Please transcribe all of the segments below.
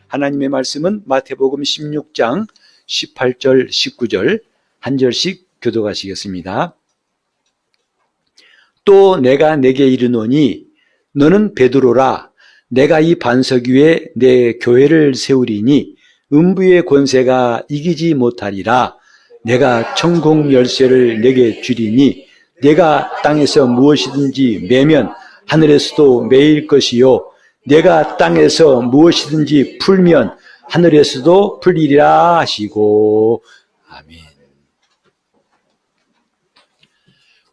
하나님의 말씀은 마태복음 16장 18절, 19절 한 절씩 교독하시겠습니다. 또 내가 네게 이르노니 너는 베드로라. 내가 이 반석 위에 내 교회를 세우리니 음부의 권세가 이기지 못하리라. 내가 천국 열쇠를 내게 주리니 내가 땅에서 무엇이든지 매면 하늘에서도 매일 것이요 내가 땅에서 무엇이든지 풀면 하늘에서도 풀리리라 하시고. 아멘.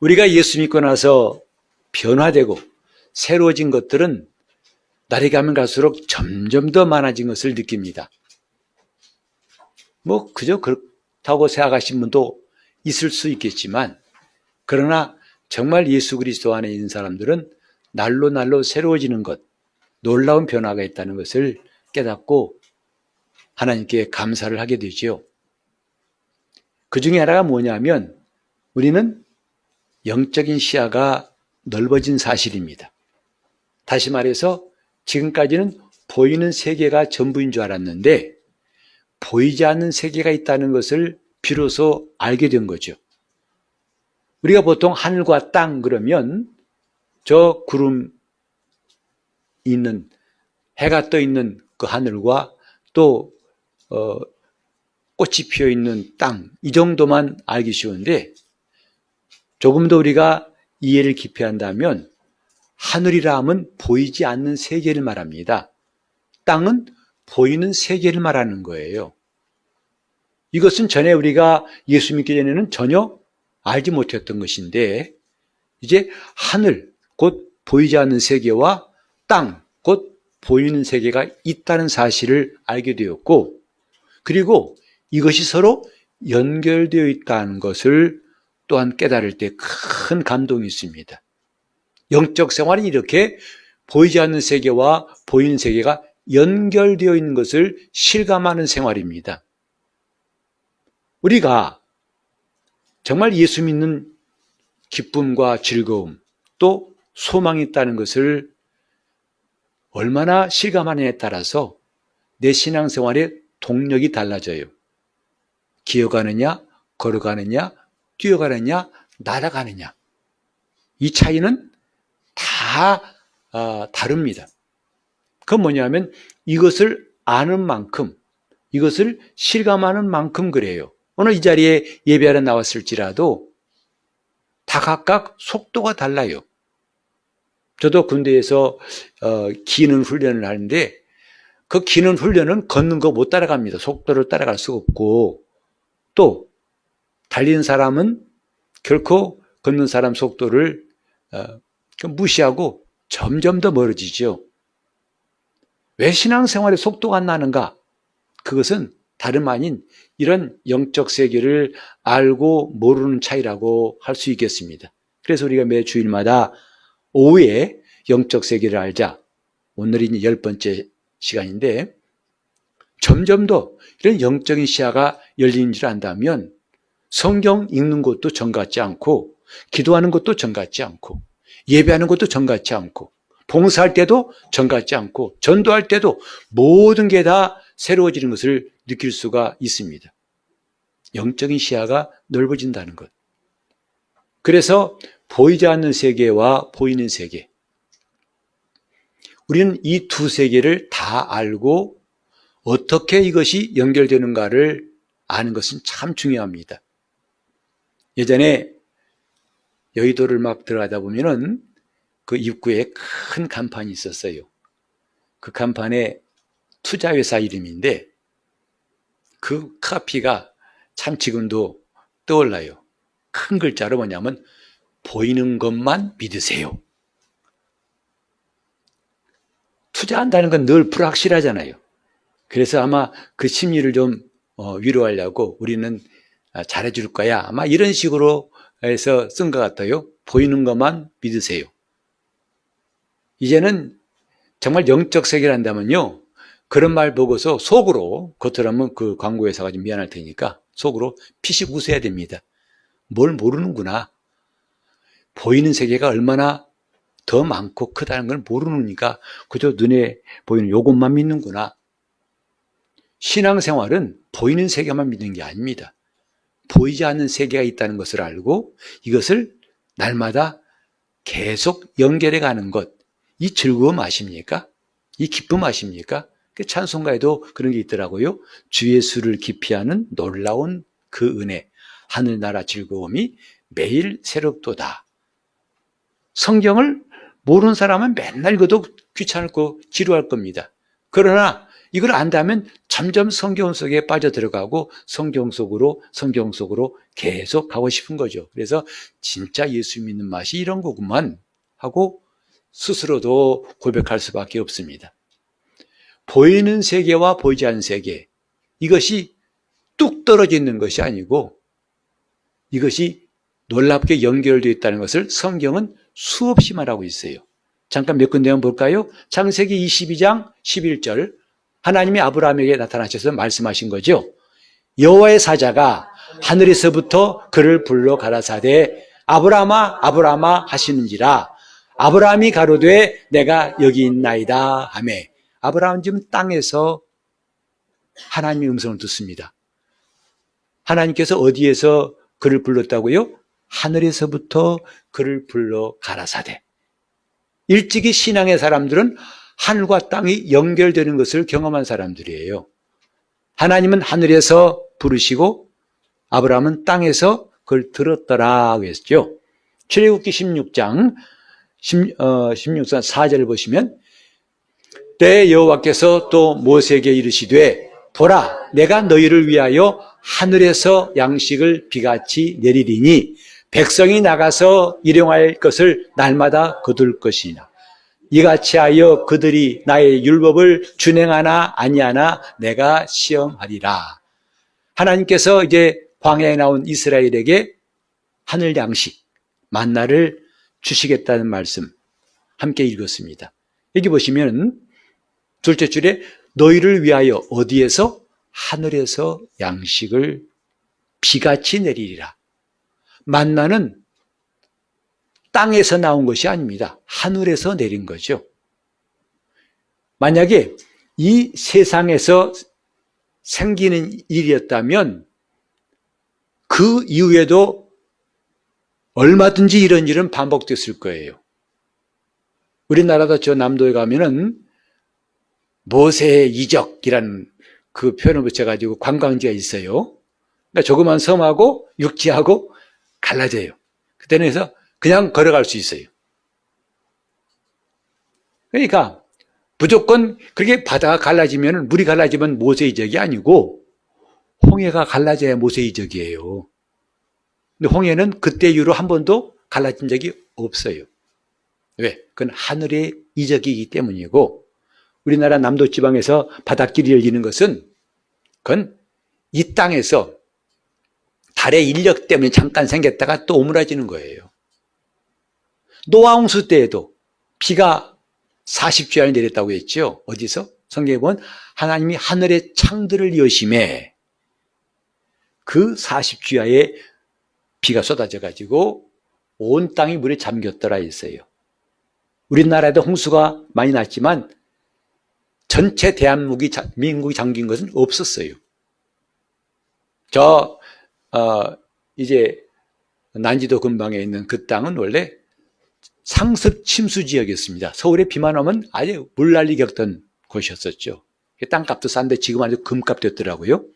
우리가 예수 믿고 나서 변화되고 새로워진 것들은 날이 가면 갈수록 점점 더 많아진 것을 느낍니다. 그저 그렇다고 생각하신 분도 있을 수 있겠지만, 그러나 정말 예수 그리스도 안에 있는 사람들은 날로 날로 새로워지는 것, 놀라운 변화가 있다는 것을 깨닫고 하나님께 감사를 하게 되죠. 그 중에 하나가 뭐냐면 우리는 영적인 시야가 넓어진 사실입니다. 다시 말해서 지금까지는 보이는 세계가 전부인 줄 알았는데 보이지 않는 세계가 있다는 것을 비로소 알게 된 거죠. 우리가 보통 하늘과 땅 그러면 저 구름 있는, 해가 떠 있는 그 하늘과 또 꽃이 피어 있는 땅, 이 정도만 알기 쉬운데 조금 더 우리가 이해를 깊이 한다면 하늘이라 하면 보이지 않는 세계를 말합니다. 땅은 보이는 세계를 말하는 거예요. 이것은 전에 우리가 예수 믿기 전에는 전혀 알지 못했던 것인데 이제 하늘, 곧 보이지 않는 세계와 땅, 곧 보이는 세계가 있다는 사실을 알게 되었고, 그리고 이것이 서로 연결되어 있다는 것을 또한 깨달을 때 큰 감동이 있습니다. 영적 생활은 이렇게 보이지 않는 세계와 보이는 세계가 연결되어 있는 것을 실감하는 생활입니다. 우리가 정말 예수 믿는 기쁨과 즐거움, 또 소망이 있다는 것을 얼마나 실감하느냐에 따라서 내 신앙생활의 동력이 달라져요. 기어가느냐, 걸어가느냐, 뛰어가느냐, 날아가느냐. 이 차이는 다 다릅니다. 그건 뭐냐면 이것을 아는 만큼, 이것을 실감하는 만큼 그래요. 오늘 이 자리에 예배하러 나왔을지라도 다 각각 속도가 달라요. 저도 군대에서 기는 훈련을 하는데 그 기는 훈련은 걷는 거 못 따라갑니다. 속도를 따라갈 수가 없고, 또 달리는 사람은 결코 걷는 사람 속도를 무시하고 점점 더 멀어지죠. 왜 신앙생활에 속도가 안 나는가? 그것은 다름 아닌 이런 영적 세계를 알고 모르는 차이라고 할 수 있겠습니다. 그래서 우리가 매 주일마다 오후에 영적 세계를 알자. 오늘이 10번째 시간인데 점점 더 이런 영적인 시야가 열리는 줄 안다면 성경 읽는 것도 전 같지 않고, 기도하는 것도 전 같지 않고, 예배하는 것도 전 같지 않고, 봉사할 때도 전 같지 않고, 전도할 때도 모든 게 다 새로워지는 것을 느낄 수가 있습니다. 영적인 시야가 넓어진다는 것. 그래서 보이지 않는 세계와 보이는 세계, 우리는 이 두 세계를 다 알고 어떻게 이것이 연결되는가를 아는 것은 참 중요합니다. 예전에 여의도를 막 들어가다 보면은 그 입구에 큰 간판이 있었어요. 그 간판에 투자회사 이름인데 그 카피가 참 지금도 떠올라요. 큰 글자로 뭐냐면 보이는 것만 믿으세요. 투자한다는 건 늘 불확실하잖아요. 그래서 아마 그 심리를 좀 위로하려고 우리는 잘해줄 거야, 아마 이런 식으로 해서 쓴 것 같아요. 보이는 것만 믿으세요. 이제는 정말 영적 세계를 한다면요, 그런 말 보고서 속으로, 겉으로 하면 그 광고회사가 좀 미안할 테니까 속으로 피식 웃어야 됩니다. 뭘 모르는구나. 보이는 세계가 얼마나 더 많고 크다는 걸 모르니까 그저 눈에 보이는 요것만 믿는구나. 신앙생활은 보이는 세계만 믿는 게 아닙니다. 보이지 않는 세계가 있다는 것을 알고 이것을 날마다 계속 연결해 가는 것, 이 즐거움 아십니까? 이 기쁨 아십니까? 찬송가에도 그런 게 있더라고요. 주 예수를 기피하는 놀라운 그 은혜, 하늘나라 즐거움이 매일 새롭도다. 성경을 모르는 사람은 맨날 읽어도 귀찮고 지루할 겁니다. 그러나 이걸 안다면 점점 성경 속에 빠져들어가고 성경 속으로 계속 가고 싶은 거죠. 그래서 진짜 예수 믿는 맛이 이런 거구만 하고 스스로도 고백할 수밖에 없습니다. 보이는 세계와 보이지 않는 세계, 이것이 뚝 떨어져 있는 것이 아니고 이것이 놀랍게 연결되어 있다는 것을 성경은 수없이 말하고 있어요. 잠깐 몇 군데만 볼까요? 창세기 22장 11절, 하나님이 아브라함에게 나타나셔서 말씀하신 거죠. 여호와의 사자가 하늘에서부터 그를 불러 가라사대 아브라함아 아브라함아 하시는지라. 아브라함이 가로되 내가 여기 있나이다 하매. 아브라함은 지금 땅에서 하나님의 음성을 듣습니다. 하나님께서 어디에서 그를 불렀다고요? 하늘에서부터 그를 불러 가라사대. 일찍이 신앙의 사람들은 하늘과 땅이 연결되는 것을 경험한 사람들이에요. 하나님은 하늘에서 부르시고 아브라함은 땅에서 그걸 들었더라 그랬죠. 출애굽기 16장 16장 4절을 보시면 때 여호와께서 또 모세에게 이르시되 보라 내가 너희를 위하여 하늘에서 양식을 비같이 내리리니 백성이 나가서 일용할 것을 날마다 거둘 것이나 이같이 하여 그들이 나의 율법을 준행하나 아니하나 내가 시험하리라. 하나님께서 이제 광야에 나온 이스라엘에게 하늘 양식 만나를 주시겠다는 말씀 함께 읽었습니다. 여기 보시면 둘째 줄에 너희를 위하여 어디에서? 하늘에서 양식을 비같이 내리리라. 만나는 땅에서 나온 것이 아닙니다. 하늘에서 내린 거죠. 만약에 이 세상에서 생기는 일이었다면 그 이후에도 얼마든지 이런 일은 반복됐을 거예요. 우리나라도 저 남도에 가면은 모세의 이적이라는 그 표현을 붙여가지고 관광지가 있어요. 그러니까 조그만 섬하고 육지하고 갈라져요. 그때는 해서 그냥 걸어갈 수 있어요. 그러니까 무조건 그렇게 바다가 갈라지면 물이 갈라지면 모세 이적이 아니고 홍해가 갈라져야 모세 이적이에요. 근데 홍해는 그때 이후로 한 번도 갈라진 적이 없어요. 왜? 그건 하늘의 이적이기 때문이고 우리나라 남도 지방에서 바닷길이 열리는 것은 그건 이 땅에서 달의 인력 때문에 잠깐 생겼다가 또 오므라지는 거예요. 노아 홍수 때에도 비가 40주야를 내렸다고 했죠. 어디서? 성경에 보면 하나님이 하늘의 창들을 여심해 그 40주야에 비가 쏟아져 가지고 온 땅이 물에 잠겼더라 했어요. 우리나라에도 홍수가 많이 났지만 전체 대한민국이 잠긴 것은 없었어요. 이제 난지도 근방에 있는 그 땅은 원래 상습 침수 지역이었습니다. 서울에 비만 오면 아예 물난리 겪던 곳이었었죠. 땅값도 싼데 지금 아주 금값 됐더라고요.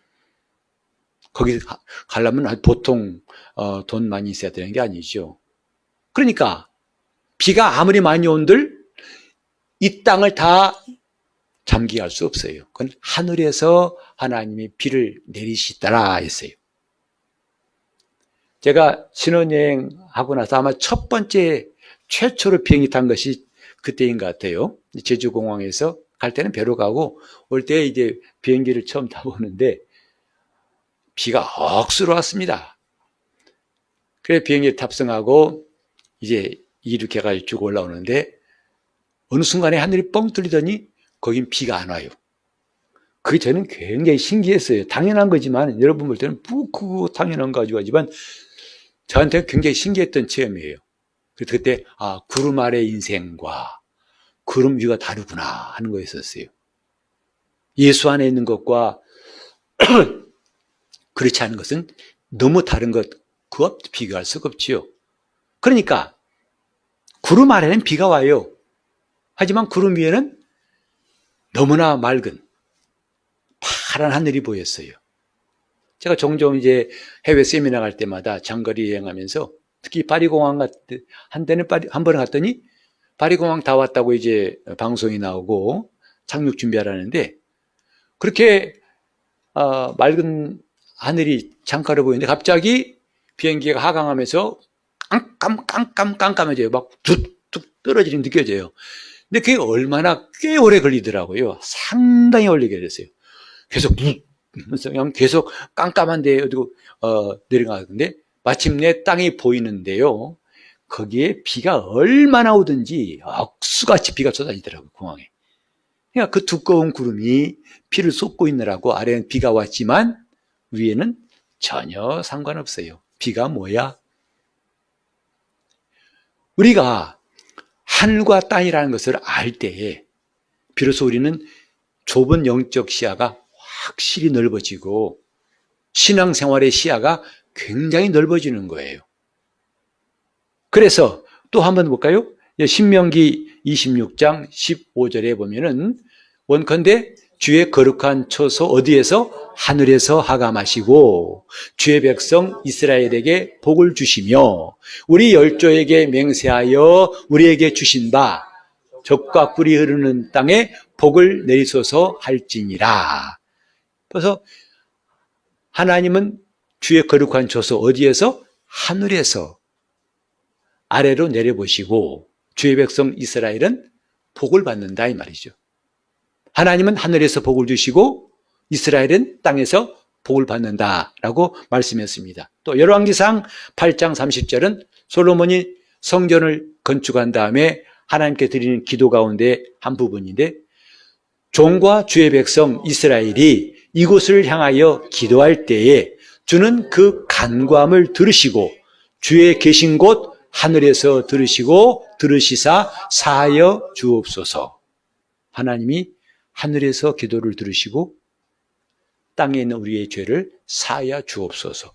거기 가려면 보통 돈 많이 있어야 되는 게 아니죠. 그러니까 비가 아무리 많이 온들 이 땅을 다 잠기게 할 수 없어요. 그건 하늘에서 하나님이 비를 내리시더라 했어요. 제가 신혼여행하고 나서 아마 첫 번째 최초로 비행기 탄 것이 그때인 것 같아요. 제주공항에서 갈 때는 배로 가고 올 때 이제 비행기를 처음 타보는데 비가 억수로 왔습니다. 그래서 비행기에 탑승하고 이제 이륙해가지고 쭉 올라오는데 어느 순간에 하늘이 뻥 뚫리더니 거긴 비가 안 와요. 그게 저는 굉장히 신기했어요. 당연한 거지만 여러분 볼 때는 푹 당연한 거 가지고 하지만 저한테는 굉장히 신기했던 체험이에요. 그래서 그때 구름 아래 인생과 구름 위가 다르구나 하는 거였었어요. 예수 안에 있는 것과 그렇지 않은 것은 너무 다른 그와 비교할 수가 없지요. 그러니까 구름 아래는 비가 와요. 하지만 구름 위에는 너무나 맑은 파란 하늘이 보였어요. 제가 종종 이제 해외 세미나 갈 때마다 장거리 여행하면서 특히 파리공항 한 번에 갔더니 파리공항 다 왔다고 이제 방송이 나오고 착륙 준비하라는데 그렇게 맑은 하늘이 창가로 보이는데 갑자기 비행기가 하강하면서 깜깜해져요. 막 툭툭 떨어지는 느껴져요. 근데 그게 얼마나 꽤 오래 걸리더라고요. 상당히 걸리게 됐어요. 계속 그냥 계속 깜깜한데 어디고 내려가는데 마침내 땅이 보이는데요. 거기에 비가 얼마나 오든지 억수같이 비가 쏟아지더라고요. 공항에. 그러니까 그 두꺼운 구름이 비를 쏟고 있느라고 아래는 비가 왔지만 위에는 전혀 상관없어요. 비가 뭐야? 우리가 하늘과 땅이라는 것을 알 때에 비로소 우리는 좁은 영적 시야가 확실히 넓어지고 신앙생활의 시야가 굉장히 넓어지는 거예요. 그래서 또 한번 볼까요? 신명기 26장 15절에 보면은 원컨대 주의 거룩한 처소 어디에서? 하늘에서 하감하시고 주의 백성 이스라엘에게 복을 주시며 우리 열조에게 맹세하여 우리에게 주신 바 적과 꿀이 흐르는 땅에 복을 내리소서 할지니라. 그래서 하나님은 주의 거룩한 처소 어디에서? 하늘에서 아래로 내려보시고 주의 백성 이스라엘은 복을 받는다 이 말이죠. 하나님은 하늘에서 복을 주시고 이스라엘은 땅에서 복을 받는다라고 말씀했습니다. 또 열왕기상 8장 30절은 솔로몬이 성전을 건축한 다음에 하나님께 드리는 기도 가운데 한 부분인데 종과 주의 백성 이스라엘이 이곳을 향하여 기도할 때에 주는 그 간구함을 들으시고 주의 계신 곳 하늘에서 들으시고 들으시사 사하여 주옵소서. 하나님이 하늘에서 기도를 들으시고 땅에 있는 우리의 죄를 사하여 주옵소서.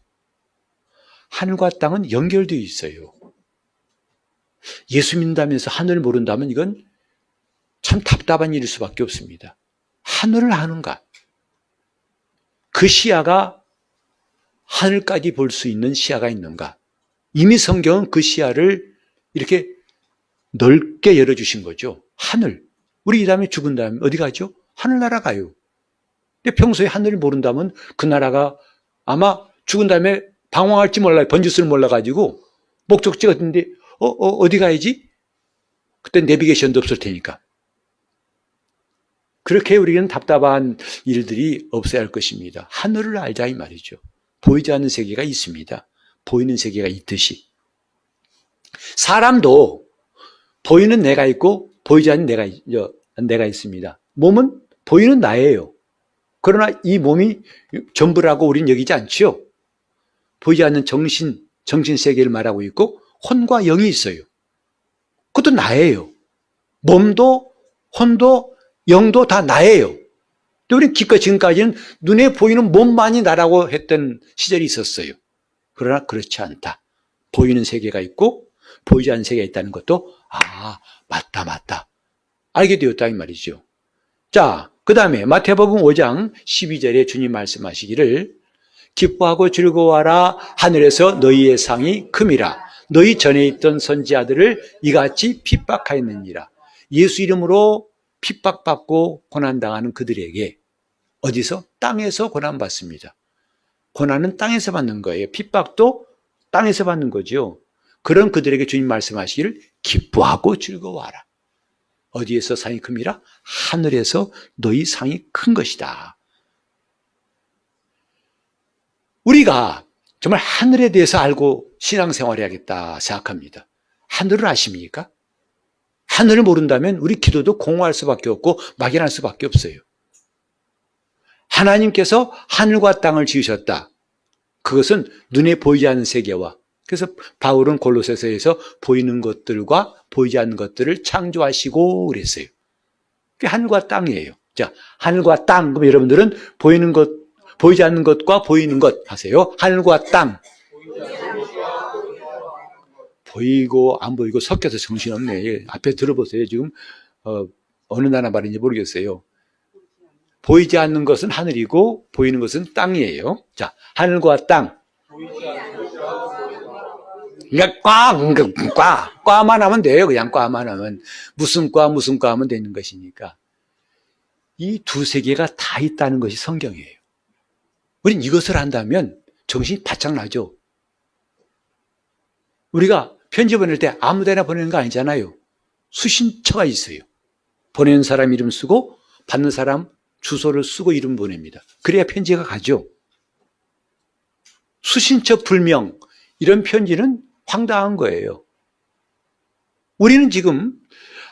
하늘과 땅은 연결되어 있어요. 예수 믿는다면서 하늘을 모른다면 이건 참 답답한 일일 수밖에 없습니다. 하늘을 아는가? 그 시야가 하늘까지 볼 수 있는 시야가 있는가? 이미 성경은 그 시야를 이렇게 넓게 열어주신 거죠. 하늘. 우리 이 다음에 죽은 다음에 어디 가죠? 하늘나라 가요. 근데 평소에 하늘을 모른다면 그 나라가 아마 죽은 다음에 방황할지 몰라요. 번지수를 몰라가지고 목적지가 어딘데 어디 가야지? 그때 내비게이션도 없을 테니까. 그렇게 우리는 답답한 일들이 없어야 할 것입니다. 하늘을 알자 이 말이죠. 보이지 않는 세계가 있습니다. 보이는 세계가 있듯이. 사람도 보이는 내가 있고 보이지 않는 내가 있습니다. 몸은 보이는 나예요. 그러나 이 몸이 전부라고 우리는 여기지 않지요. 보이지 않는 정신세계를 말하고 있고 혼과 영이 있어요. 그것도 나예요. 몸도 혼도 영도 다 나예요. 근데 우리는 기껏 지금까지는 눈에 보이는 몸만이 나라고 했던 시절이 있었어요. 그러나 그렇지 않다. 보이는 세계가 있고 보이지 않는 세계가 있다는 것도 맞다. 알게 되었다 이 말이죠. 자, 그 다음에 마태복음 5장 12절에 주님 말씀하시기를 기뻐하고 즐거워하라 하늘에서 너희의 상이 큼이라 너희 전에 있던 선지자들을 이같이 핍박하였느니라. 예수 이름으로 핍박받고 고난당하는 그들에게 어디서? 땅에서 고난받습니다. 고난은 땅에서 받는 거예요. 핍박도 땅에서 받는 거죠. 그런 그들에게 주님 말씀하시기를 기뻐하고 즐거워하라. 어디에서 상이 큽니라? 하늘에서 너희 상이 큰 것이다. 우리가 정말 하늘에 대해서 알고 신앙생활 해야겠다 생각합니다. 하늘을 아십니까? 하늘을 모른다면 우리 기도도 공허할 수밖에 없고 막연할 수밖에 없어요. 하나님께서 하늘과 땅을 지으셨다. 그것은 눈에 보이지 않는 세계와 그래서 바울은 골로새서에서 보이는 것들과 보이지 않는 것들을 창조하시고 그랬어요. 그게 하늘과 땅이에요. 자, 하늘과 땅. 그럼 여러분들은 보이는 것, 보이지 않는 것과 보이는 것 하세요. 하늘과 땅. 보이고 안 보이고 섞여서 정신없네. 앞에 들어보세요. 지금 어느 나라 말인지 모르겠어요. 보이지 않는 것은 하늘이고 보이는 것은 땅이에요. 자, 하늘과 땅. 그러니까 꽈만 하면 돼요. 그냥 꽈만 하면. 무슨 과 하면 되는 것이니까. 이 두세 개가 다 있다는 것이 성경이에요. 우린 이것을 한다면 정신이 바짝 나죠. 우리가 편지 보낼 때 아무 데나 보내는 거 아니잖아요. 수신처가 있어요. 보내는 사람 이름 쓰고 받는 사람 주소를 쓰고 이름 보냅니다. 그래야 편지가 가죠. 수신처 불명 이런 편지는 황당한 거예요. 우리는 지금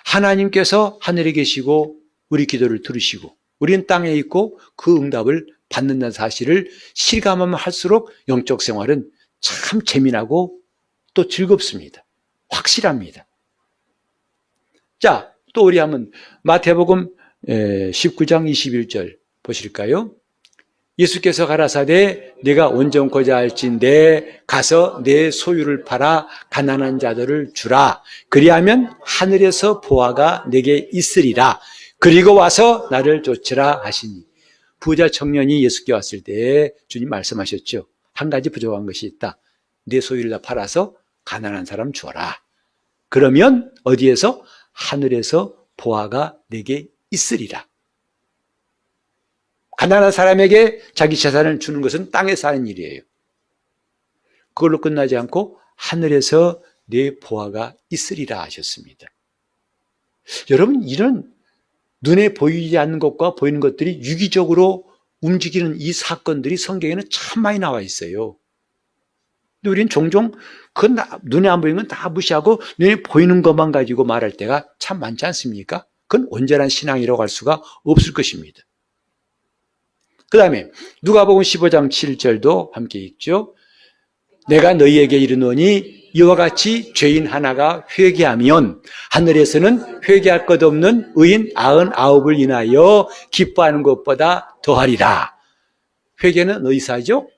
하나님께서 하늘에 계시고 우리 기도를 들으시고 우리는 땅에 있고 그 응답을 받는다는 사실을 실감하면 할수록 영적 생활은 참 재미나고 또 즐겁습니다. 확실합니다. 자, 또 우리 한번 마태복음 19장 21절 보실까요? 예수께서 가라사대 내가 온전코자 할진대 가서 내 소유를 팔아 가난한 자들을 주라. 그리하면 하늘에서 보화가 내게 있으리라. 그리고 와서 나를 쫓으라 하시니. 부자 청년이 예수께 왔을 때 주님 말씀하셨죠. 한 가지 부족한 것이 있다. 내 소유를 다 팔아서 가난한 사람 주어라. 그러면 어디에서? 하늘에서 보화가 내게 있으리라. 가난한 사람에게 자기 재산을 주는 것은 땅에서 하는 일이에요. 그걸로 끝나지 않고 하늘에서 내 보화가 있으리라 하셨습니다. 여러분, 이런 눈에 보이지 않는 것과 보이는 것들이 유기적으로 움직이는 이 사건들이 성경에는 참 많이 나와 있어요. 근데 우리는 종종 그건 눈에 안 보이는 건 다 무시하고 눈에 보이는 것만 가지고 말할 때가 참 많지 않습니까? 그건 온전한 신앙이라고 할 수가 없을 것입니다. 그 다음에 누가복음 15장 7절도 함께 읽죠. 내가 너희에게 이르노니 이와 같이 죄인 하나가 회개하면 하늘에서는 회개할 것 없는 의인 99을 인하여 기뻐하는 것보다 더하리라. 회개는 어디서 하죠?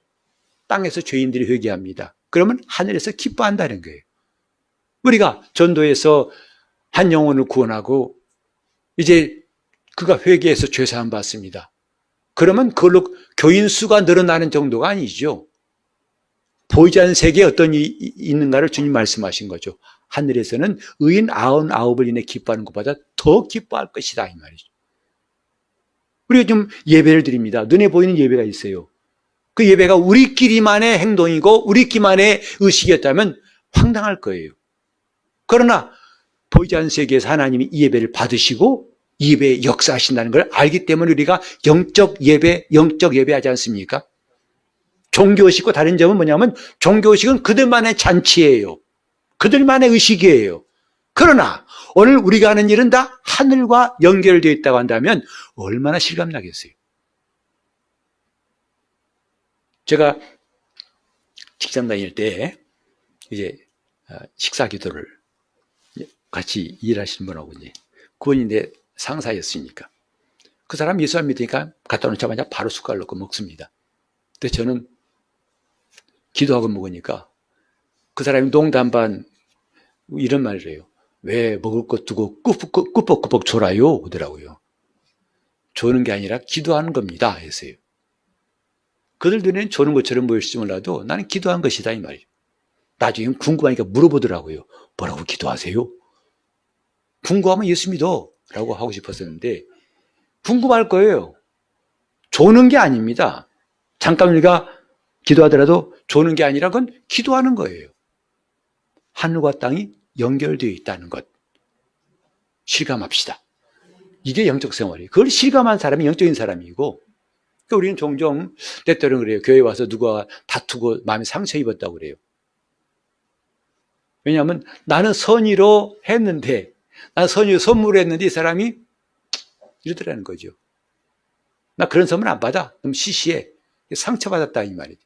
땅에서 죄인들이 회개합니다. 그러면 하늘에서 기뻐한다는 거예요. 우리가 전도에서 한 영혼을 구원하고 이제 그가 회개해서 죄사함 받습니다. 그러면 그걸로 교인 수가 늘어나는 정도가 아니죠. 보이지 않는 세계에 어떤 일이 있는가를 주님 말씀하신 거죠. 하늘에서는 의인 99을 인해 기뻐하는 것보다 더 기뻐할 것이다 이 말이죠. 우리가 좀 예배를 드립니다. 눈에 보이는 예배가 있어요. 그 예배가 우리끼리만의 행동이고 우리끼리만의 의식이었다면 황당할 거예요. 그러나 보이지 않는 세계에서 하나님이 이 예배를 받으시고 이 예배에 역사하신다는 걸 알기 때문에 우리가 영적 예배 하지 않습니까? 종교의식과 다른 점은 뭐냐면 종교의식은 그들만의 잔치예요. 그들만의 의식이에요. 그러나 오늘 우리가 하는 일은 다 하늘과 연결되어 있다고 한다면 얼마나 실감나겠어요. 제가 직장 다닐 때 이제 식사 기도를 같이 일하시는 분하고 이제 그분이 내 상사였으니까 그 사람 예수 안 믿으니까 갖다 놓자마자 바로 숟갈 넣고 먹습니다. 근데 저는 기도하고 먹으니까 그 사람이 농담 반 이런 말을 해요. 왜 먹을 것 두고 꾸벅꾸벅 졸아요? 그러더라고요. 조는 게 아니라 기도하는 겁니다. 했어요. 그들 눈에는 조는 것처럼 보일지 몰라도 나는 기도한 것이다 이 말이에요. 나중에 궁금하니까 물어보더라고요. 뭐라고 기도하세요? 궁금하면 예수 믿어 라고 하고 싶었었는데 궁금할 거예요. 조는 게 아닙니다. 잠깐 우리가 기도하더라도 조는 게 아니라 그건 기도하는 거예요. 하늘과 땅이 연결되어 있다는 것 실감합시다. 이게 영적 생활이에요. 그걸 실감한 사람이 영적인 사람이고 그러니까 우리는 종종 때때로는 그래요. 교회에 와서 누가 다투고 마음에 상처 입었다고 그래요. 왜냐하면 나는 선의로 했는데 나는 선의로 선물을 했는데 이 사람이 이러더라는 거죠. 나 그런 선물 안 받아. 너무 시시해. 상처받았다 이 말이죠.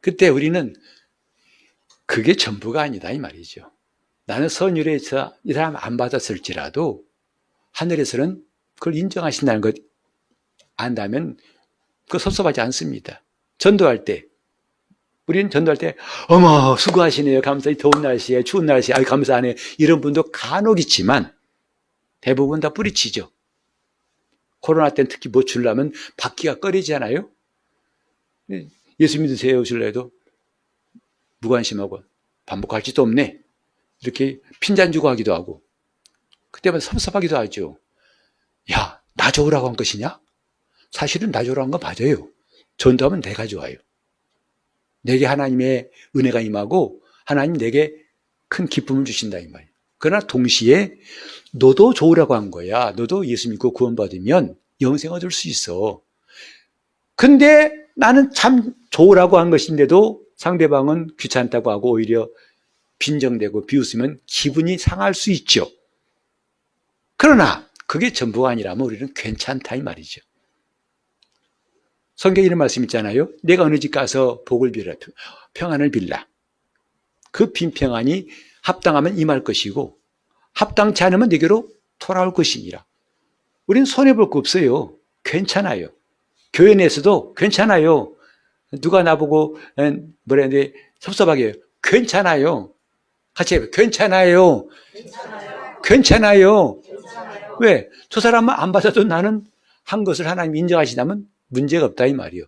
그때 우리는 그게 전부가 아니다 이 말이죠. 나는 선의로 해서 이 사람 안 받았을지라도 하늘에서는 그걸 인정하신다는 것 안다면 그 섭섭하지 않습니다. 전도할 때, 우리는 전도할 때, 어머, 수고하시네요. 감사히 더운 날씨에, 추운 날씨에, 아유, 감사하네. 이런 분도 간혹 있지만, 대부분 다 뿌리치죠. 코로나 때는 특히 뭐 주려면 받기가 꺼리잖아요. 예수 믿으세요. 주려도 무관심하고, 반복할 짓도 없네. 이렇게 핀잔 주고 하기도 하고, 그때마다 섭섭하기도 하죠. 야, 나 좋으라고 한 것이냐? 사실은 나 좋으라고 한 건 맞아요. 전도하면 내가 좋아요. 내게 하나님의 은혜가 임하고 하나님 내게 큰 기쁨을 주신다 이 말이에요. 그러나 동시에 너도 좋으라고 한 거야. 너도 예수 믿고 구원받으면 영생 얻을 수 있어. 근데 나는 참 좋으라고 한 것인데도 상대방은 귀찮다고 하고 오히려 빈정대고 비웃으면 기분이 상할 수 있죠. 그러나 그게 전부가 아니라면 우리는 괜찮다 이 말이죠. 성경에 이런 말씀 있잖아요. 내가 어느 집 가서 복을 빌라, 평안을 빌라. 그 빈 평안이 합당하면 임할 것이고 합당치 않으면 내게로 돌아올 것이니라. 우리는 손해볼 거 없어요. 괜찮아요. 교회 내에서도 괜찮아요. 누가 나보고 뭐라 했는데 섭섭하게 해요. 괜찮아요. 같이 해요. 괜찮아요. 괜찮아요. 왜? 저 사람은 안 받아도 나는 한 것을 하나님 인정하시다면 문제가 없다 이 말이요.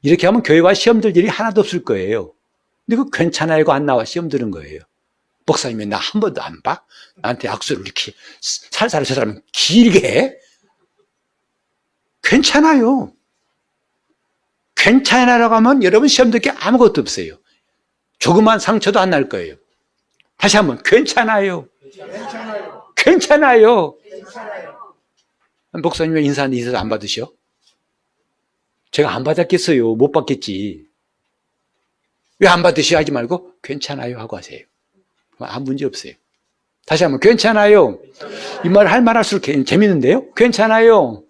이렇게 하면 교회와 시험 들 일이 하나도 없을 거예요. 근데 그 괜찮아요가 안 나와 시험 드는 거예요. 목사님이 나 한 번도 안 봐? 나한테 악수를 이렇게 살살 저 사람은 길게 해? 괜찮아요. 괜찮아라고 하면 여러분 시험 들 게 아무것도 없어요. 조그만 상처도 안 날 거예요. 다시 한번 괜찮아요. 괜찮아요. 목사님 왜 인사하는데 인사도 안 받으셔? 제가 안 받았겠어요. 못 받겠지. 왜 안 받으셔 하지 말고 괜찮아요 하고 하세요. 아무 문제 없어요. 다시 한번 괜찮아요. 이 말 할 말 할수록 재밌는데요. 괜찮아요.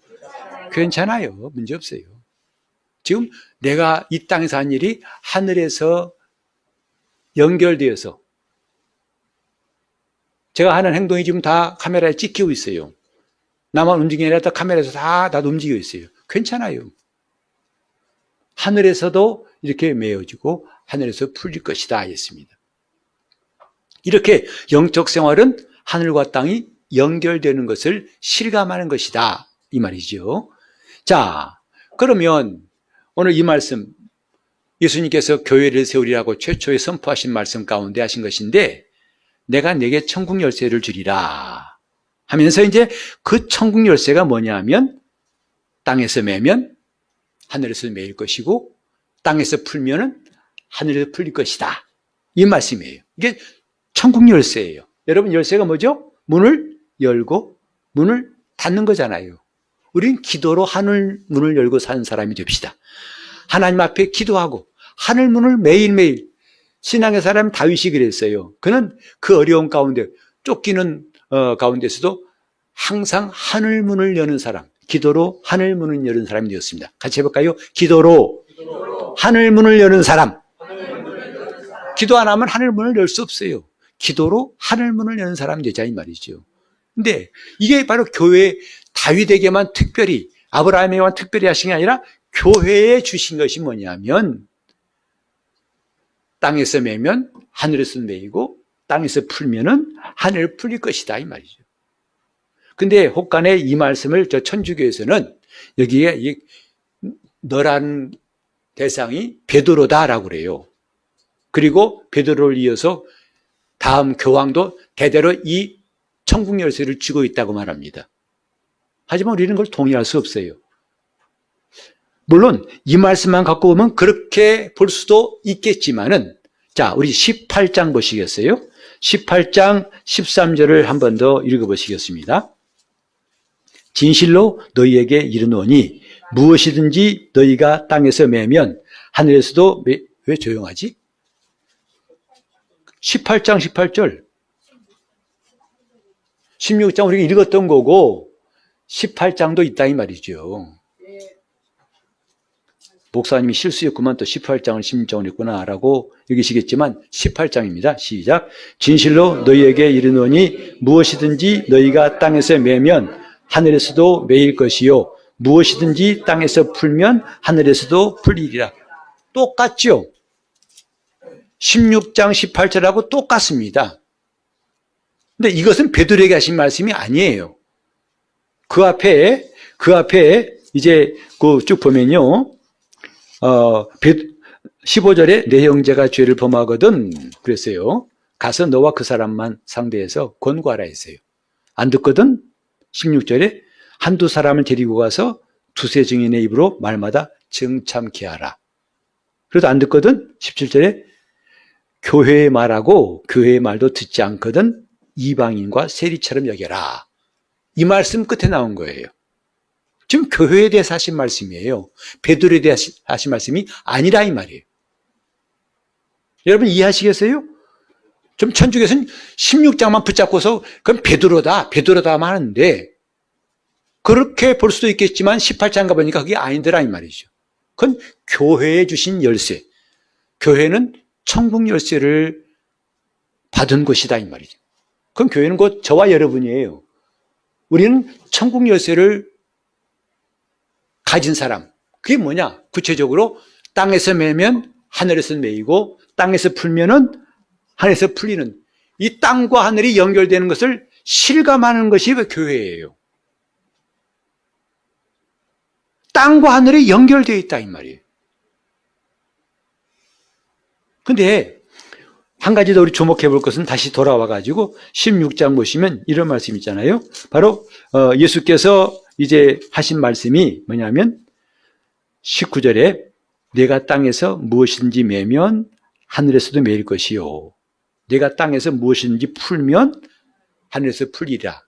괜찮아요. 문제 없어요. 지금 내가 이 땅에서 한 일이 하늘에서 연결되어서 제가 하는 행동이 지금 다 카메라에 찍히고 있어요. 나만 움직이는 게 아니라 카메라에서 다 나도 움직이고 있어요. 괜찮아요. 하늘에서도 이렇게 메어지고 하늘에서 풀릴 것이다 했습니다. 이렇게 영적 생활은 하늘과 땅이 연결되는 것을 실감하는 것이다 이 말이죠. 자, 그러면 오늘 이 말씀 예수님께서 교회를 세우리라고 최초에 선포하신 말씀 가운데 하신 것인데 내가 내게 천국 열쇠를 주리라 하면서 이제 그 천국 열쇠가 뭐냐 하면 땅에서 매면 하늘에서 매일 것이고 땅에서 풀면은 하늘에서 풀릴 것이다. 이 말씀이에요. 이게 천국 열쇠예요. 여러분 열쇠가 뭐죠? 문을 열고 문을 닫는 거잖아요. 우린 기도로 하늘 문을 열고 사는 사람이 됩시다. 하나님 앞에 기도하고 하늘 문을 매일매일 신앙의 사람 다윗이 그랬어요. 그는 그 어려운 가운데 쫓기는 가운데서도 항상 하늘 문을 여는 사람, 기도로 하늘 문을 여는 사람이 되었습니다. 같이 해볼까요? 기도로 하늘 문을 여는 사람. 기도 안 하면 하늘 문을 열 수 없어요. 기도로 하늘 문을 여는 사람이 되자 이 말이죠. 근데 이게 바로 교회 다윗에게만 특별히 아브라함에게만 특별히 하신 게 아니라 교회에 주신 것이 뭐냐면 땅에서 매면 하늘에서 매이고 땅에서 풀면은 하늘 풀릴 것이다 이 말이죠. 근데 혹간에 이 말씀을 저 천주교에서는 여기에 이 너라는 대상이 베드로다라고 그래요. 그리고 베드로를 이어서 다음 교황도 대대로 이 천국 열쇠를 쥐고 있다고 말합니다. 하지만 우리는 그걸 동의할 수 없어요. 물론 이 말씀만 갖고 보면 그렇게 볼 수도 있겠지만은 자, 우리 18장 보시겠어요? 18장 13절을 한 번 더 읽어보시겠습니다. 진실로 너희에게 이르노니 무엇이든지 너희가 땅에서 매면 하늘에서도 왜 조용하지? 18장 18절 16장 우리가 읽었던 거고 18장도 있다 이 말이죠. 목사님이 실수였구만 또 18장을 16장을 읽구나 라고 여기시겠지만 18장입니다. 시작. 진실로 너희에게 이르노니 무엇이든지 너희가 땅에서 매면 하늘에서도 매일 것이요 무엇이든지 땅에서 풀면 하늘에서도 풀리리라. 똑같죠? 16장 18절하고 똑같습니다. 근데 이것은 베드로에게 하신 말씀이 아니에요. 그 앞에 이제 그 쭉 보면요. 15절에 내 형제가 죄를 범하거든 그랬어요. 가서 너와 그 사람만 상대해서 권고하라 했어요. 안 듣거든 16절에 한두 사람을 데리고 가서 두세 증인의 입으로 말마다 정참케 하라. 그래도 안 듣거든 17절에 교회의 말하고 교회의 말도 듣지 않거든 이방인과 세리처럼 여겨라. 이 말씀 끝에 나온 거예요. 지금 교회에 대해서 하신 말씀이에요. 베드로에 대해서 하신 말씀이 아니라 이 말이에요. 여러분 이해하시겠어요? 좀 천주교에서는 16장만 붙잡고서 그건 베드로다만 하는데 그렇게 볼 수도 있겠지만 18장 가보니까 그게 아니더라 이 말이죠. 그건 교회에 주신 열쇠. 교회는 천국 열쇠를 받은 곳이다 이 말이죠. 그럼 교회는 곧 저와 여러분이에요. 우리는 천국 열쇠를 가진 사람. 그게 뭐냐? 구체적으로 땅에서 매면 하늘에서 매이고 땅에서 풀면은 하늘에서 풀리는 이 땅과 하늘이 연결되는 것을 실감하는 것이 교회예요. 땅과 하늘이 연결되어 있다 이 말이에요. 근데 한 가지 더 우리 주목해 볼 것은 다시 돌아와 가지고 16장 보시면 이런 말씀이 있잖아요. 바로 예수께서 이제 하신 말씀이 뭐냐면 19절에 내가 땅에서 무엇이든지 매면 하늘에서도 매일 것이요. 내가 땅에서 무엇이든지 풀면 하늘에서 풀리라.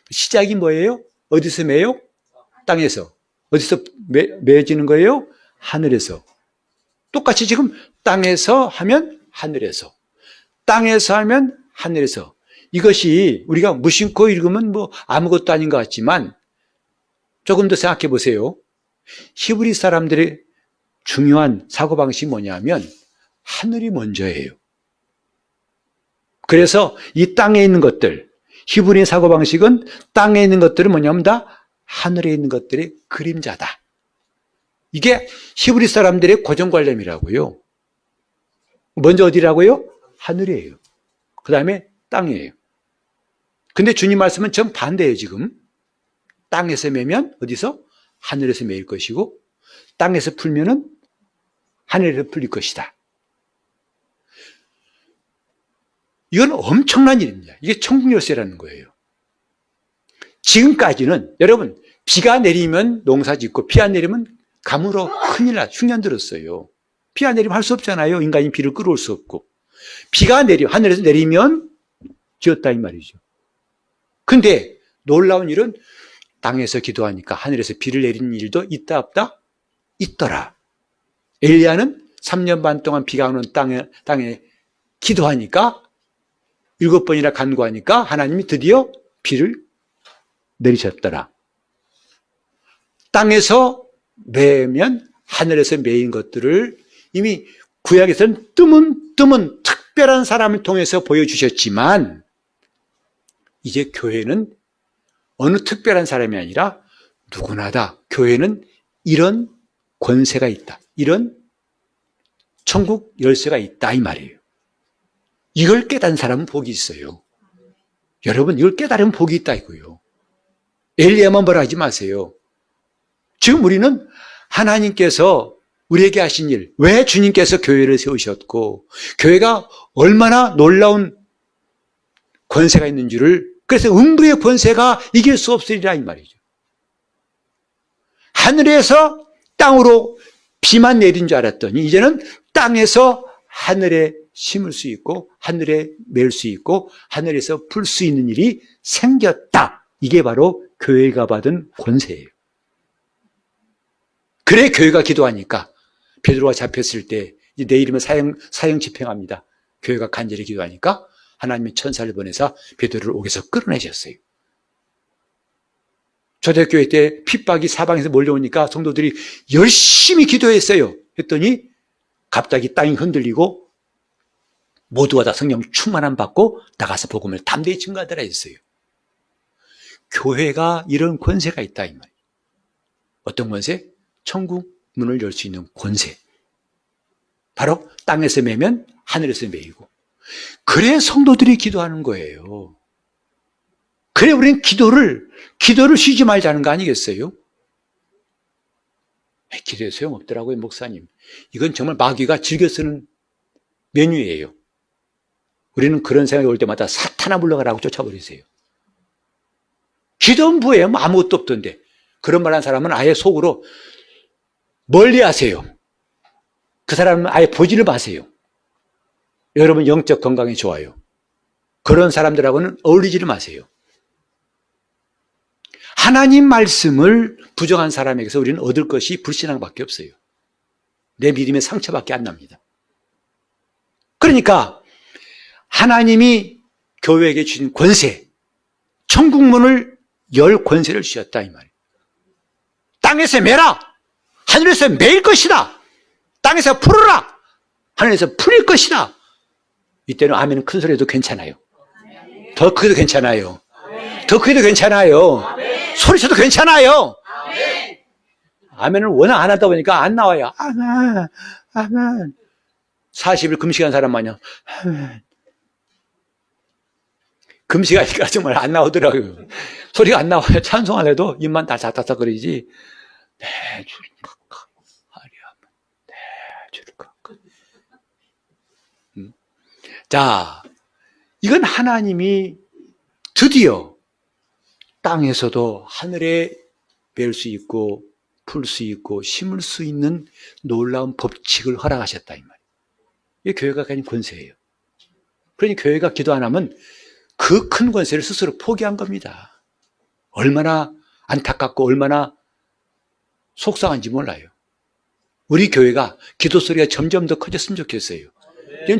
시작이 뭐예요? 어디서 매요? 땅에서. 어디서 매어지는 거예요? 하늘에서. 똑같이 지금 땅에서 하면 하늘에서. 땅에서 하면 하늘에서. 이것이 우리가 무심코 읽으면 뭐 아무것도 아닌 것 같지만 조금 더 생각해 보세요. 히브리 사람들의 중요한 사고방식이 뭐냐면 하늘이 먼저예요. 그래서 이 땅에 있는 것들, 히브리의 사고방식은 땅에 있는 것들은 뭐냐면 다 하늘에 있는 것들의 그림자다. 이게 히브리 사람들의 고정관념이라고요. 먼저 어디라고요? 하늘이에요. 그 다음에 땅이에요. 근데 주님 말씀은 전 반대예요, 지금. 땅에서 매면 어디서? 하늘에서 매일 것이고 땅에서 풀면은 하늘에서 풀릴 것이다. 이건 엄청난 일입니다. 이게 천국 열쇠라는 거예요. 지금까지는 여러분 비가 내리면 농사 짓고 비 안 내리면 가물어 큰일 나 흉년 들었어요. 비 안 내리면 할 수 없잖아요. 인간이 비를 끌어올 수 없고 비가 하늘에서 내리면 지었다 이 말이죠. 근데 놀라운 일은 땅에서 기도하니까 하늘에서 비를 내리는 일도 있다 없다? 있더라. 엘리야는 3년 반 동안 비가 오는 땅에 기도하니까 7번이나 간구하니까 하나님이 드디어 비를 내리셨더라. 땅에서 매면 하늘에서 매인 것들을 이미 구약에서는 드문 특별한 사람을 통해서 보여주셨지만 이제 교회는 어느 특별한 사람이 아니라 누구나 다 교회는 이런 권세가 있다. 이런 천국 열쇠가 있다 이 말이에요. 이걸 깨달은 사람은 복이 있어요. 여러분 이걸 깨달으면 복이 있다 이거예요. 엘리야만 뭐라 하지 마세요. 지금 우리는 하나님께서 우리에게 하신 일, 왜 주님께서 교회를 세우셨고 교회가 얼마나 놀라운 권세가 있는 줄을 그래서 음부의 권세가 이길 수 없으리라 이 말이죠. 하늘에서 땅으로 비만 내린 줄 알았더니 이제는 땅에서 하늘에 심을 수 있고 하늘에 맬 수 있고 하늘에서 풀 수 있는 일이 생겼다. 이게 바로 교회가 받은 권세예요. 그래 교회가 기도하니까 베드로가 잡혔을 때 내 이름을 사형 집행합니다. 교회가 간절히 기도하니까 하나님의 천사를 보내서 베드로를 옥에서 끌어내셨어요. 초대교회 때 핍박이 사방에서 몰려오니까 성도들이 열심히 기도했어요. 했더니 갑자기 땅이 흔들리고 모두가 다 성령 충만함 받고 나가서 복음을 담대히 증거하더라 했어요. 교회가 이런 권세가 있다 이 말이에요. 어떤 권세? 천국 문을 열 수 있는 권세. 바로 땅에서 매면 하늘에서 매이고. 그래 성도들이 기도하는 거예요. 그래 우리는 기도를 쉬지 말자는 거 아니겠어요? 기도에 소용없더라고요, 목사님. 이건 정말 마귀가 즐겨 쓰는 메뉴예요. 우리는 그런 생각이 올 때마다 사탄아 물러가라고 쫓아버리세요. 기도는 뭐예요? 뭐 아무것도 없던데. 그런 말 한 사람은 아예 속으로 멀리 하세요. 그 사람은 아예 보지를 마세요. 여러분 영적 건강에 좋아요. 그런 사람들하고는 어울리지를 마세요. 하나님 말씀을 부정한 사람에게서 우리는 얻을 것이 불신앙밖에 없어요. 내 믿음의 상처밖에 안 납니다. 그러니까 하나님이 교회에게 주신 권세, 천국문을 열 권세를 주셨다 이 말이에요. 땅에서 매라, 하늘에서 매일 것이다. 땅에서 풀어라, 하늘에서 풀릴 것이다. 이때는 아멘은 큰 소리도 괜찮아요. 더 크게도 괜찮아요. 더 크게도 괜찮아요. 소리쳐도 괜찮아요. 아멘을 워낙 안 하다 보니까 안 나와요. 아멘, 아멘. 40일 금식한 사람 마냥 아멘. 금식하니까 정말 안 나오더라고요. 소리가 안 나와요. 찬송 안 해도 입만 다삭다삭거리지. 내 주를 깎아 하리하면 내 주를 깎아. 자, 이건 하나님이 드디어 땅에서도 하늘에 멜 수 있고 풀 수 있고 심을 수 있는 놀라운 법칙을 허락하셨다 이 말이에요. 이게 교회가 가진 권세예요. 그러니 교회가 기도 안 하면 그 큰 권세를 스스로 포기한 겁니다. 얼마나 안타깝고 얼마나 속상한지 몰라요. 우리 교회가 기도 소리가 점점 더 커졌으면 좋겠어요.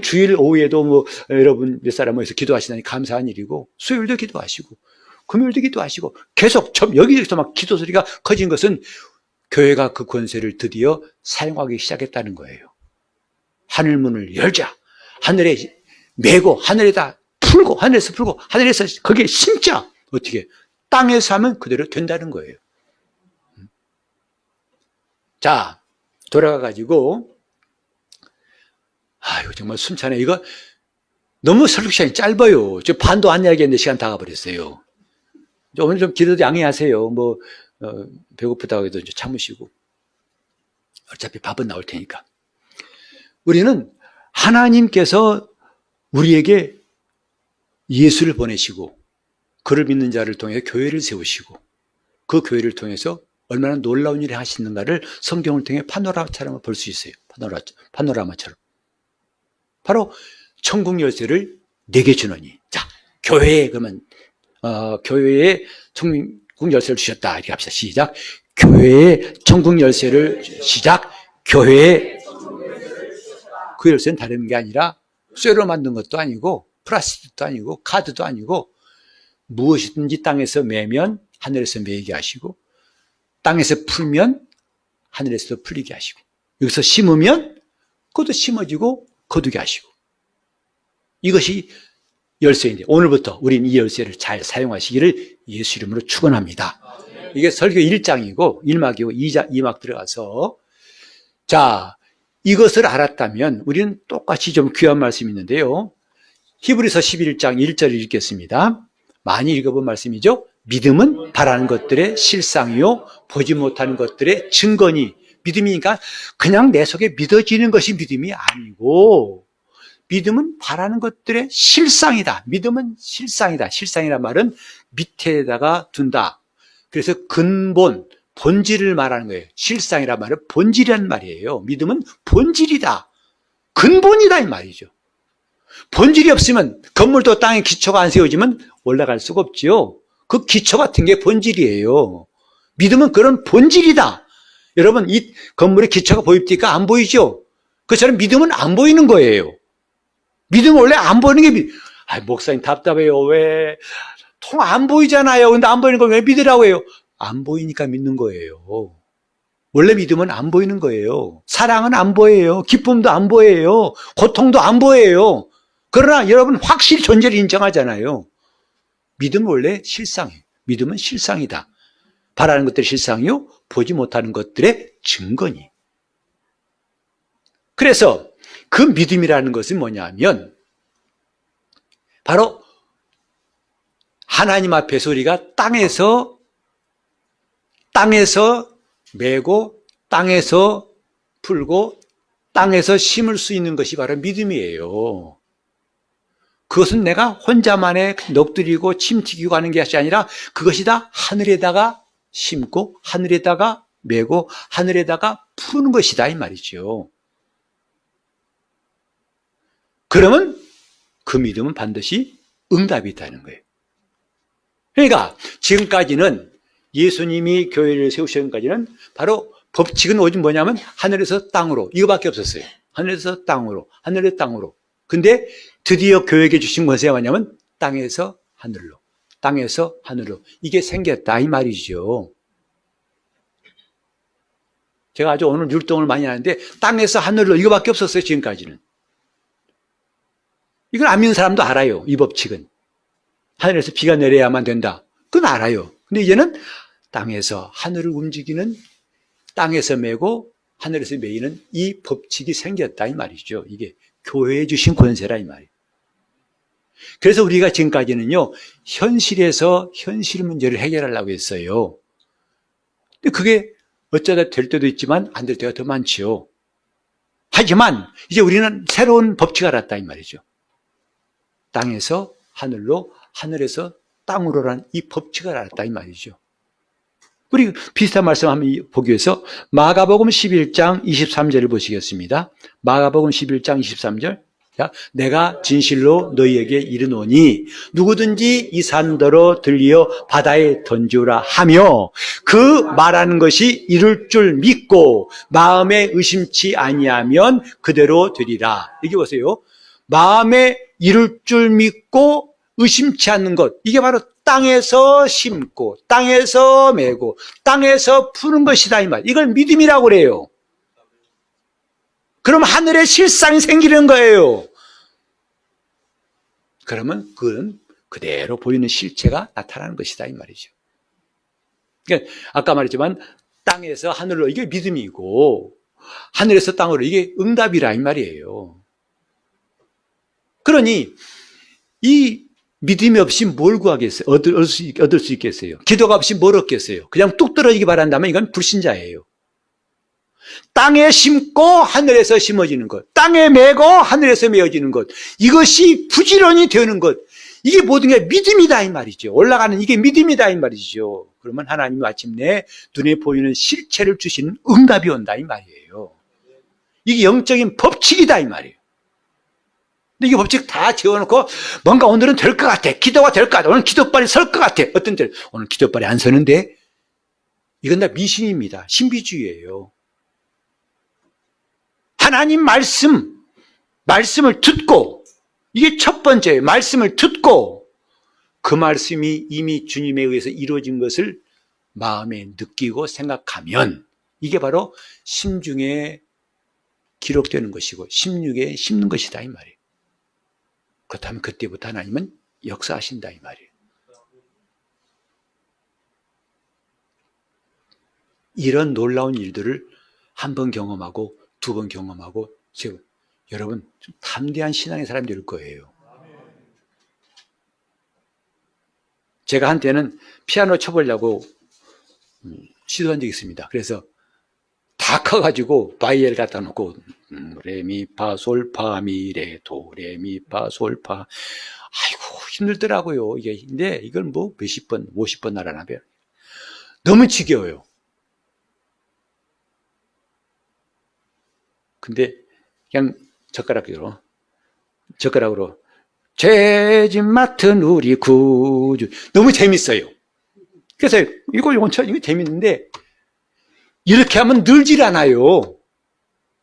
주일 오후에도 뭐 여러분 몇 사람 모여서 기도하시다니 감사한 일이고, 수요일도 기도하시고 금요일도 기도하시고 계속 여기저기서 막 기도 소리가 커진 것은 교회가 그 권세를 드디어 사용하기 시작했다는 거예요. 하늘문을 열자, 하늘에 메고 하늘에다 풀고, 하늘에서 풀고 하늘에서 거기에 심자. 어떻게? 땅에서 하면 그대로 된다는 거예요. 자, 돌아가가지고 이거 정말 숨차네. 이거 너무 설교 시간이 짧아요. 저 반도 안 이야기했는데 시간 다 가버렸어요. 오늘 좀 기도 양해하세요. 배고프다고 해도 참으시고. 어차피 밥은 나올 테니까. 우리는 하나님께서 우리에게 예수를 보내시고 그를 믿는 자를 통해 교회를 세우시고 그 교회를 통해서 얼마나 놀라운 일을 하시는가를 성경을 통해 파노라마처럼 볼 수 있어요. 파노라마처럼. 바로 천국 열쇠를 내게 주노니. 자, 교회에 그러면 교회에 천국 열쇠를 주셨다. 이렇게 합시다. 시작. 교회에 천국 열쇠를 시작. 교회에 그 열쇠는 다른 게 아니라 쇠로 만든 것도 아니고 플라스틱도 아니고 카드도 아니고 무엇이든지 땅에서 매면 하늘에서 매이게 하시고 땅에서 풀면 하늘에서 풀리게 하시고 여기서 심으면 그것도 심어지고 거두게 하시고 이것이 열쇠인데 오늘부터 우리는 이 열쇠를 잘 사용하시기를 예수 이름으로 축원합니다. 이게 설교 1장이고 1막이고 2막 들어가서 자 이것을 알았다면 우리는 똑같이 좀 귀한 말씀이 있는데요. 히브리서 11장 1절을 읽겠습니다. 많이 읽어본 말씀이죠. 믿음은 바라는 것들의 실상이요 보지 못하는 것들의 증거니. 믿음이니까 그냥 내 속에 믿어지는 것이 믿음이 아니고 믿음은 바라는 것들의 실상이다. 믿음은 실상이다. 실상이란 말은 밑에다가 둔다. 그래서 근본, 본질을 말하는 거예요. 실상이란 말은 본질이란 말이에요. 믿음은 본질이다. 근본이다 이 말이죠. 본질이 없으면 건물도 땅에 기초가 안 세워지면 올라갈 수가 없지요. 그 기초 같은 게 본질이에요. 믿음은 그런 본질이다. 여러분 이 건물의 기초가 보입니까? 안 보이죠? 그처럼 믿음은 안 보이는 거예요. 믿음은 원래 안 보이는 게 목사님 답답해요. 왜? 통 안 보이잖아요. 근데 안 보이는 걸 왜 믿으라고 해요? 안 보이니까 믿는 거예요. 원래 믿음은 안 보이는 거예요. 사랑은 안 보여요. 기쁨도 안 보여요. 고통도 안 보여요. 그러나 여러분 확실히 존재를 인정하잖아요. 믿음은 원래 실상이에요. 믿음은 실상이다. 바라는 것들의 실상이요, 보지 못하는 것들의 증거니. 그래서 그 믿음이라는 것은 뭐냐면 바로 하나님 앞에서 우리가 땅에서 메고 땅에서 풀고 땅에서 심을 수 있는 것이 바로 믿음이에요. 그것은 내가 혼자만의 넋두리고 침튀기고 하는 것이 아니라 그것이 다 하늘에다가 심고 하늘에다가 메고 하늘에다가 푸는 것이다 이 말이죠. 그러면 그 믿음은 반드시 응답이 있다는 거예요. 그러니까 지금까지는 예수님이 교회를 세우시기까지는 바로 법칙은 오직 뭐냐면 하늘에서 땅으로 이거밖에 없었어요. 하늘에서 땅으로, 하늘에서 땅으로. 근데 드디어 교회에게 주신 것이 뭐냐면 땅에서 하늘로, 땅에서 하늘로. 이게 생겼다 이 말이죠. 제가 아주 오늘 율동을 많이 하는데 땅에서 하늘로 이거밖에 없었어요. 지금까지는. 이걸 안 믿는 사람도 알아요. 이 법칙은. 하늘에서 비가 내려야만 된다. 그건 알아요. 근데 이제는 땅에서 하늘을 움직이는, 땅에서 메고 하늘에서 메이는 이 법칙이 생겼다 이 말이죠. 이게 교회에 주신 권세라 이 말이에요. 그래서 우리가 지금까지는요, 현실에서 현실 문제를 해결하려고 했어요. 근데 그게 어쩌다 될 때도 있지만 안 될 때가 더 많지요. 하지만 이제 우리는 새로운 법칙을 알았다 이 말이죠. 땅에서 하늘로, 하늘에서 땅으로라는 이 법칙을 알았다 이 말이죠. 우리 비슷한 말씀 한번 보기 위해서 마가복음 11장 23절을 보시겠습니다. 마가복음 11장 23절. 자, 내가 진실로 너희에게 이르노니 누구든지 이 산더러 들리어 바다에 던지라 하며 그 말하는 것이 이룰 줄 믿고 마음에 의심치 아니하면 그대로 되리라. 여기 보세요. 마음에 이룰 줄 믿고 의심치 않는 것. 이게 바로 땅에서 심고 땅에서 메고 땅에서 푸는 것이다 이 말. 이걸 믿음이라고 그래요. 그럼 하늘에 실상이 생기는 거예요. 그러면 그건 그대로 보이는 실체가 나타나는 것이다 이 말이죠. 그러니까 아까 말했지만 땅에서 하늘로 이게 믿음이고 하늘에서 땅으로 이게 응답이라 이 말이에요. 그러니 이 믿음이 없이 뭘 구하겠어요? 얻을 수 있겠어요? 기도가 없이 뭘 얻겠어요? 그냥 뚝 떨어지기 바란다면 이건 불신자예요. 땅에 심고 하늘에서 심어지는 것, 땅에 메고 하늘에서 메어지는 것, 이것이 부지런히 되는 것, 이게 모든 게 믿음이다 이 말이죠. 올라가는 이게 믿음이다 이 말이죠. 그러면 하나님이 마침내 눈에 보이는 실체를 주시는 응답이 온다 이 말이에요. 이게 영적인 법칙이다 이 말이에요. 근데 이게 법칙 다 지어놓고 뭔가 오늘은 될 것 같아. 기도가 될 것 같아. 오늘 기도발이 설 것 같아. 어떤 때 오늘 기도발이 안 서는데 이건 다 미신입니다. 신비주의예요. 하나님 말씀을 듣고 이게 첫 번째 말씀을 듣고 그 말씀이 이미 주님에 의해서 이루어진 것을 마음에 느끼고 생각하면 이게 바로 심중에 기록되는 것이고 심육에 심는 것이다 이 말이에요. 그렇다면 그때부터 하나님은 역사하신다 이 말이에요. 이런 놀라운 일들을 한 번 경험하고 두 번 경험하고 여러분 좀 담대한 신앙의 사람이 될 거예요. 제가 한때는 피아노 쳐보려고 시도한 적이 있습니다. 그래서 다 커가지고 바이엘 갖다 놓고 레미파솔파미레 도레미파솔파 아이고 힘들더라고요. 이게 근데 이걸 뭐 몇십 번 50번 날아나면 너무 지겨워요. 근데 그냥 젓가락으로 죄짐 맡은 우리 구주 너무 재밌어요. 그래서 이거 재밌는데 이렇게 하면 늘질 않아요.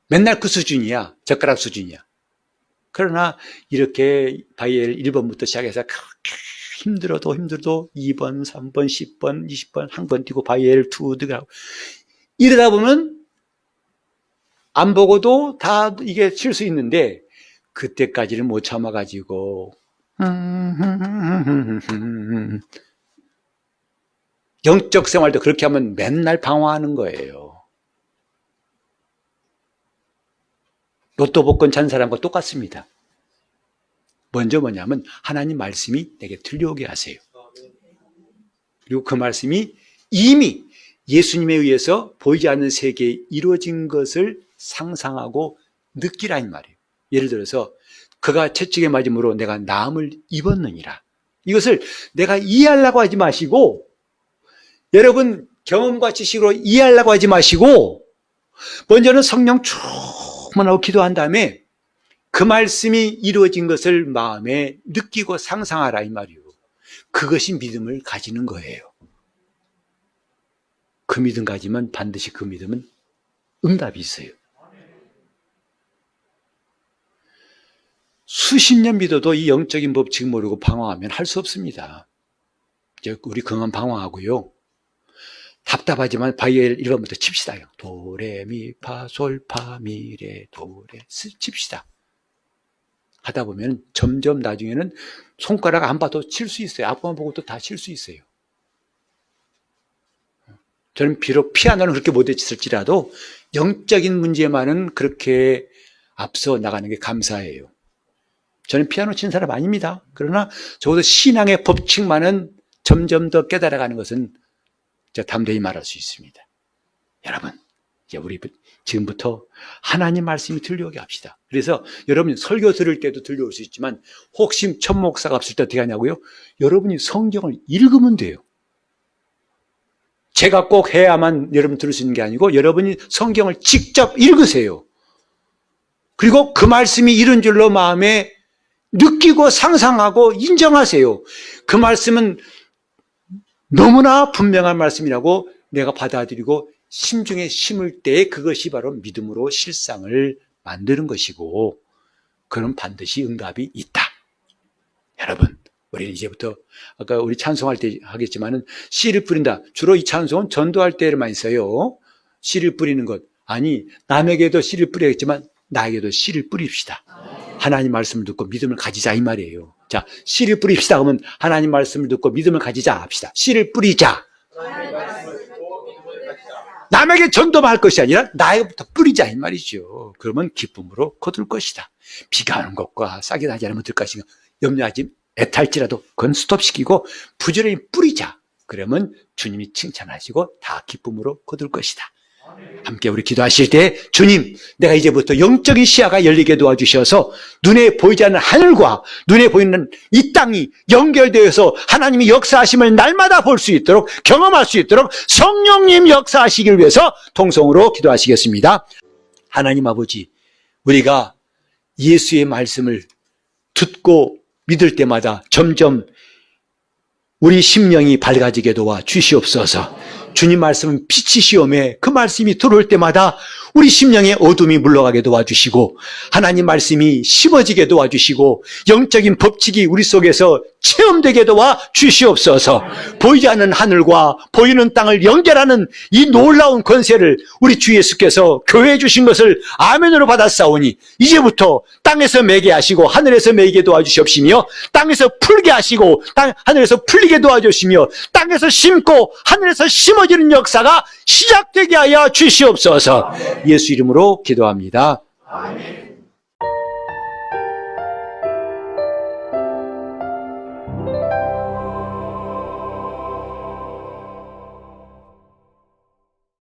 맨날 그 수준이야. 젓가락 수준이야. 그러나 이렇게 바이엘 1번부터 시작해서 그렇게 힘들어도 2번, 3번, 10번, 20번 한 번 뛰고 바이엘 2 들어가고 이러다 보면 안 보고도 다 이게 칠 수 있는데 그때까지는 못 참아가지고 영적 생활도 그렇게 하면 맨날 방황하는 거예요. 로또 복권 찬 사람과 똑같습니다. 먼저 뭐냐면 하나님 말씀이 내게 들려오게 하세요. 그리고 그 말씀이 이미 예수님에 의해서 보이지 않는 세계에 이루어진 것을 상상하고 느끼라는 말이에요. 예를 들어서 그가 채찍에 맞음으로 내가 나음을 입었느니라. 이것을 내가 이해하려고 하지 마시고, 여러분 경험과 지식으로 이해하려고 하지 마시고, 먼저는 성령 충만하고 기도한 다음에 그 말씀이 이루어진 것을 마음에 느끼고 상상하라 이 말이에요. 그것이 믿음을 가지는 거예요. 그 믿음 가지면 반드시 그 믿음은 응답이 있어요. 수십 년 믿어도 이 영적인 법칙 모르고 방황하면 할 수 없습니다. 우리 그만 방황하고요. 답답하지만 바이엘 1번부터 칩시다. 도레미파솔파미레 도레 칩시다. 하다 보면 점점 나중에는 손가락 안 봐도 칠 수 있어요. 앞만 보고 또 다 칠 수 있어요. 저는 비록 피아노는 그렇게 못했을지라도 영적인 문제만은 그렇게 앞서 나가는 게 감사해요. 저는 피아노 친 사람 아닙니다. 그러나 적어도 신앙의 법칙만은 점점 더 깨달아가는 것은 담대히 말할 수 있습니다. 여러분, 이제 우리 지금부터 하나님 말씀이 들려오게 합시다. 그래서 여러분이 설교 들을 때도 들려올 수 있지만 혹시 첫 목사가 없을 때 어떻게 하냐고요? 여러분이 성경을 읽으면 돼요. 제가 꼭 해야만 여러분 들을 수 있는 게 아니고 여러분이 성경을 직접 읽으세요. 그리고 그 말씀이 이런 줄로 마음에 느끼고 상상하고 인정하세요. 그 말씀은 너무나 분명한 말씀이라고 내가 받아들이고 심중에 심을 때 그것이 바로 믿음으로 실상을 만드는 것이고, 그럼 반드시 응답이 있다. 여러분, 우리는 이제부터 아까 우리 찬송할 때 하겠지만은 씨를 뿌린다. 주로 이 찬송은 전도할 때만 써요. 씨를 뿌리는 것. 아니, 남에게도 씨를 뿌려야겠지만 나에게도 씨를 뿌립시다. 하나님 말씀을 듣고 믿음을 가지자 이 말이에요. 자, 씨를 뿌립시다 하면 하나님 말씀을 듣고 믿음을 가지자 합시다. 씨를 뿌리자. 남에게 전도만 할 것이 아니라 나에게부터 뿌리자 이 말이죠. 그러면 기쁨으로 거둘 것이다. 비가 오는 것과 싹이 나지 않으면 어떨 것인가 염려하지 애탈지라도 그건 스톱시키고 부지런히 뿌리자. 그러면 주님이 칭찬하시고 다 기쁨으로 거둘 것이다. 함께 우리 기도하실 때 주님, 내가 이제부터 영적인 시야가 열리게 도와주셔서 눈에 보이지 않는 하늘과 눈에 보이는 이 땅이 연결되어서 하나님이 역사하심을 날마다 볼 수 있도록, 경험할 수 있도록 성령님 역사하시길 위해서 통성으로 기도하시겠습니다. 하나님 아버지, 우리가 예수의 말씀을 듣고 믿을 때마다 점점 우리 심령이 밝아지게 도와 주시옵소서. 주님 말씀은 빛이시오매 그 말씀이 들어올 때마다 우리 심령의 어둠이 물러가게 도와주시고 하나님 말씀이 심어지게 도와주시고 영적인 법칙이 우리 속에서 체험되게 도와주시옵소서. 보이지 않는 하늘과 보이는 땅을 연결하는 이 놀라운 권세를 우리 주 예수께서 교회에 주신 것을 아멘으로 받았사오니 이제부터 땅에서 매게 하시고 하늘에서 매게 도와주시옵시며 땅에서 풀게 하시고 하늘에서 풀리게 도와주시며 땅에서 심고 하늘에서 심어지는 역사가 시작되게 하여 주시옵소서. 예수 이름으로 기도합니다. 아멘.